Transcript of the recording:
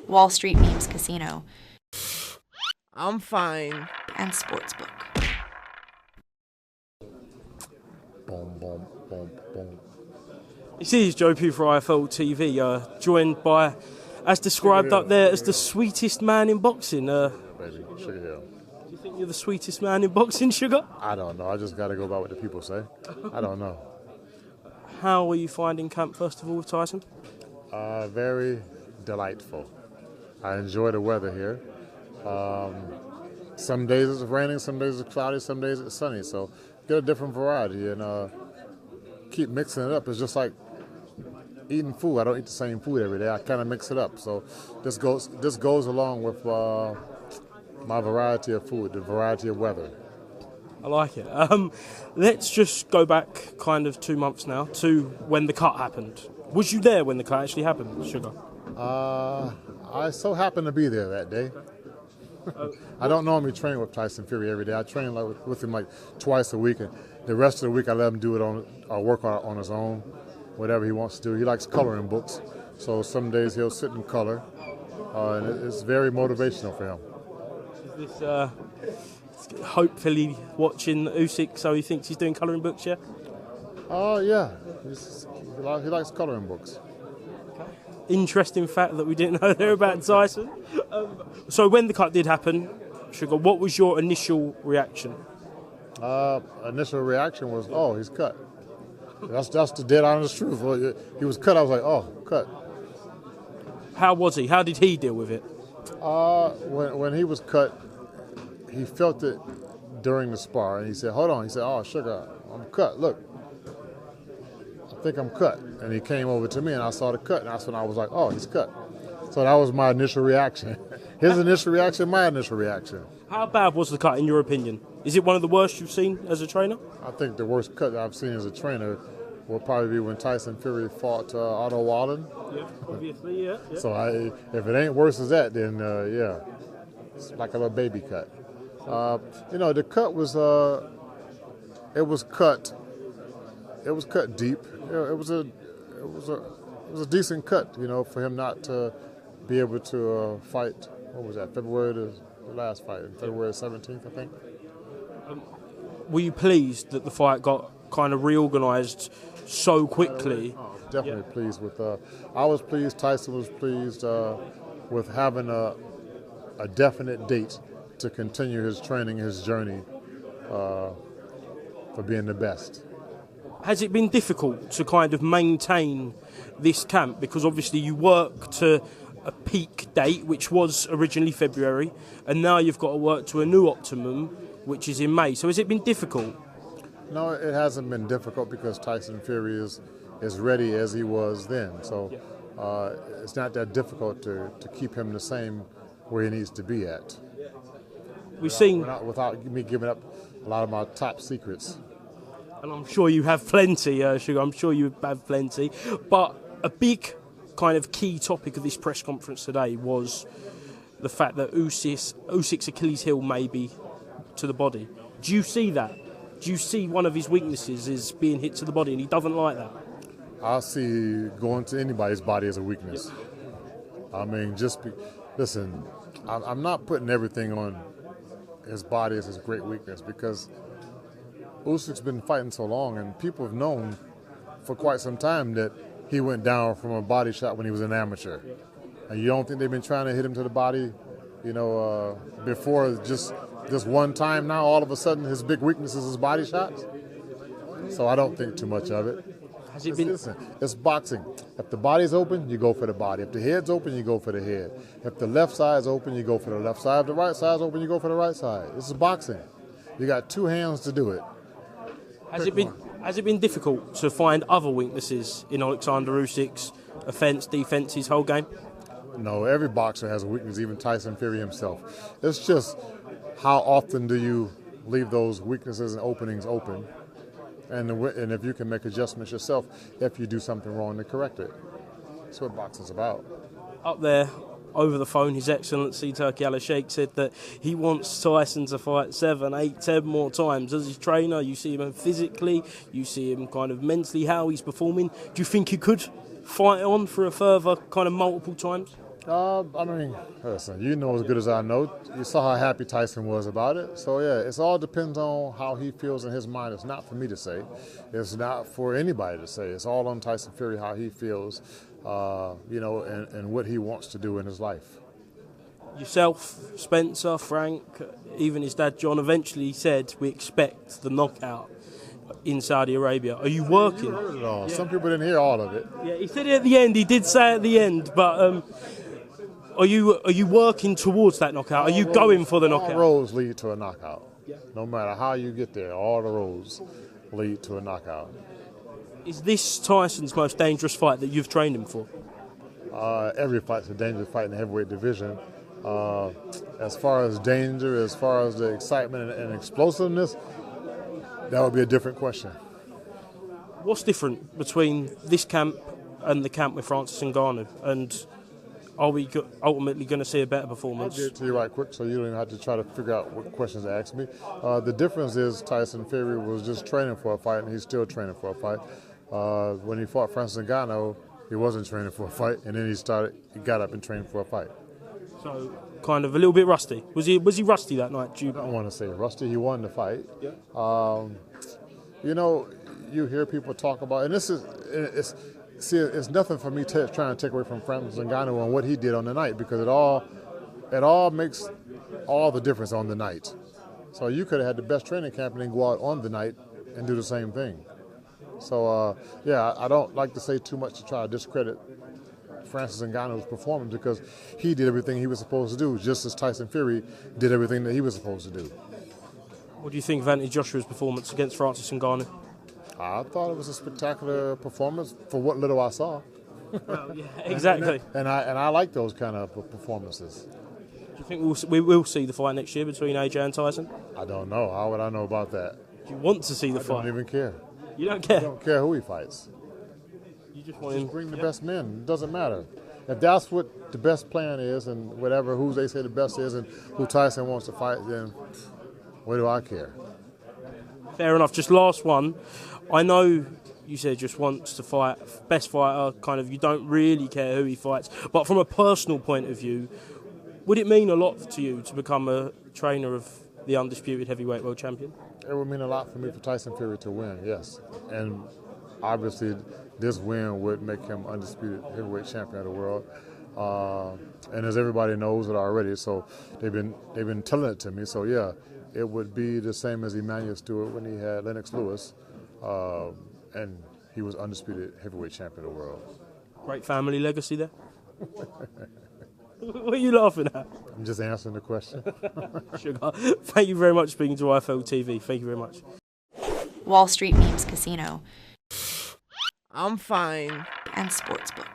Wall Street Memes Casino, I'm fine. and Sportsbook. Boom, boom, boom, boom. This is Joe Pugh for IFLTV, joined by, as described up there, as the sweetest man in boxing. Baby, Sugar Hill. Do you think you're the sweetest man in boxing, Sugar? I don't know. I just got to go by what the people say. I don't know. How are you finding camp, first of all, with Tyson? Very delightful. I enjoy the weather here. Some days it's raining, some days it's cloudy, some days it's sunny. So get a different variety and keep mixing it up. It's just like eating food. I don't eat the same food every day. I kind of mix it up. So this goes along with my variety of food, the variety of weather. I like it. Let's just go back kind of 2 months now to when the cut happened. Was you there when the cut actually happened, Sugar? I so happened to be there that day. I don't normally train with Tyson Fury every day. I train with him like twice a week, and the rest of the week I let him do it or work on his own, whatever he wants to do. He likes coloring books, so some days he'll sit and color, and it's very motivational for him. Is this hopefully watching Usyk, so he thinks he's doing colouring books, yeah? Yeah. He likes coloring books. Interesting fact that we didn't know there about Tyson. So when the cut did happen, Sugar, what was your initial reaction? Initial reaction was, oh, he's cut. That's the dead honest truth. Well, he was cut. I was like, oh, cut. How was he? How did he deal with it? When he was cut, he felt it during the spar, and he said, hold on. He said, oh, Sugar, I'm cut. Look. I think I'm cut. And he came over to me and I saw the cut, and that's when I was like, oh, he's cut. So that was my initial reaction. His initial reaction, my initial reaction. How bad was the cut in your opinion? Is it one of the worst you've seen as a trainer? I think the worst cut that I've seen as a trainer will probably be when Tyson Fury fought Otto Wallen. Yeah, obviously, yeah. So if it ain't worse as that, then yeah, it's like a little baby cut. The cut was it was cut deep. It was a decent cut, for him not to be able to fight. What was that? February the last fight, February 17th, I think. Were you pleased that the fight got kind of reorganised so quickly? Definitely pleased with. I was pleased. Tyson was pleased with having a definite date to continue his training, his journey for being the best. Has it been difficult to kind of maintain this camp? Because obviously you work to a peak date, which was originally February, and now you've got to work to a new optimum, which is in May. So has it been difficult? No, it hasn't been difficult because Tyson Fury is ready as he was then. So it's not that difficult to keep him the same where he needs to be at. Without me giving up a lot of my top secrets. And I'm sure you have plenty, Sugar. I'm sure you have plenty. But a big kind of key topic of this press conference today was the fact that Usyk's Achilles heel may be to the body. Do you see that? Do you see one of his weaknesses is being hit to the body, and he doesn't like that? I see going to anybody's body as a weakness. I mean, listen, I'm not putting everything on his body as his great weakness because Usyk's been fighting so long, and people have known for quite some time that he went down from a body shot when he was an amateur. And you don't think they've been trying to hit him to the body, before just this one time now, all of a sudden his big weakness is his body shots? So I don't think too much of it. Listen, it's boxing. If the body's open, you go for the body. If the head's open, you go for the head. If the left side's open, you go for the left side. If the right side's open, you go for the right side. This is boxing. You got two hands to do it. Has it been difficult to find other weaknesses in Alexander Usyk's offense, defense, his whole game? No, every boxer has a weakness, even Tyson Fury himself. It's just how often do you leave those weaknesses and openings open, and if you can make adjustments yourself if you do something wrong to correct it. That's what boxing's about. Up there, over the phone, His Excellency Turki Al-Sheikh said that he wants Tyson to fight 7, 8, 10 more times. As his trainer, you see him physically, you see him kind of mentally, how he's performing. Do you think he could fight on for a further kind of multiple times? I mean, listen, you know as good as I know. You saw how happy Tyson was about it. So, yeah, it all depends on how he feels in his mind. It's not for me to say. It's not for anybody to say. It's all on Tyson Fury, how he feels, and what he wants to do in his life. Yourself, Spencer, Frank, even his dad John eventually said we expect the knockout in Saudi Arabia. Are you working? You heard it all. Yeah. Some people didn't hear all of it. Yeah, he said it at the end. He did say it at the end, but are you working towards that knockout? Are you going for the knockout? All roads lead to a knockout. Yeah. No matter how you get there, all the roads lead to a knockout. Is this Tyson's most dangerous fight that you've trained him for? Every fight's a dangerous fight in the heavyweight division. As far as danger, as far as the excitement and explosiveness, that would be a different question. What's different between this camp and the camp with Francis Ngannou? And are we ultimately going to see a better performance? I'll get it to you right quick so you don't even have to try to figure out what questions to ask me. The difference is Tyson Fury was just training for a fight, and he's still training for a fight. When he fought Francis Ngannou, he wasn't training for a fight, and then he got up and trained for a fight. So, kind of a little bit rusty. Was he rusty that night? I don't want to say rusty. He won the fight. Yeah. You hear people talk about, and it's nothing for me trying to take away from Francis Ngannou on what he did on the night, because it all makes all the difference on the night. So you could have had the best training camp and then go out on the night and do the same thing. So I don't like to say too much to try to discredit Francis Ngannou's performance, because he did everything he was supposed to do, just as Tyson Fury did everything that he was supposed to do. What do you think of Anthony Joshua's performance against Francis Ngannou? I thought it was a spectacular performance for what little I saw. Well, yeah, exactly. And I like those kind of performances. Do you think we will see the fight next year between AJ and Tyson? I don't know. How would I know about that? Do you want to see the I fight? don't even care. You don't care? I don't care who he fights. You just want him to bring the best men. It doesn't matter. If that's what the best plan is, and whatever, who they say the best is, and who Tyson wants to fight, then what do I care? Fair enough. Just last one. I know you said just wants to fight, best fighter, kind of, you don't really care who he fights. But from a personal point of view, would it mean a lot to you to become a trainer of the undisputed heavyweight world champion? It would mean a lot for me for Tyson Fury to win, yes. And obviously, this win would make him undisputed heavyweight champion of the world. And as everybody knows it already, so they've been telling it to me. So yeah, it would be the same as Emmanuel Stewart when he had Lennox Lewis, and he was undisputed heavyweight champion of the world. Great family legacy there. What are you laughing at? I'm just answering the question. Sugar, thank you very much for speaking to IFLTV. Thank you very much. Wall Street Memes Casino. I'm fine. And Sportsbook.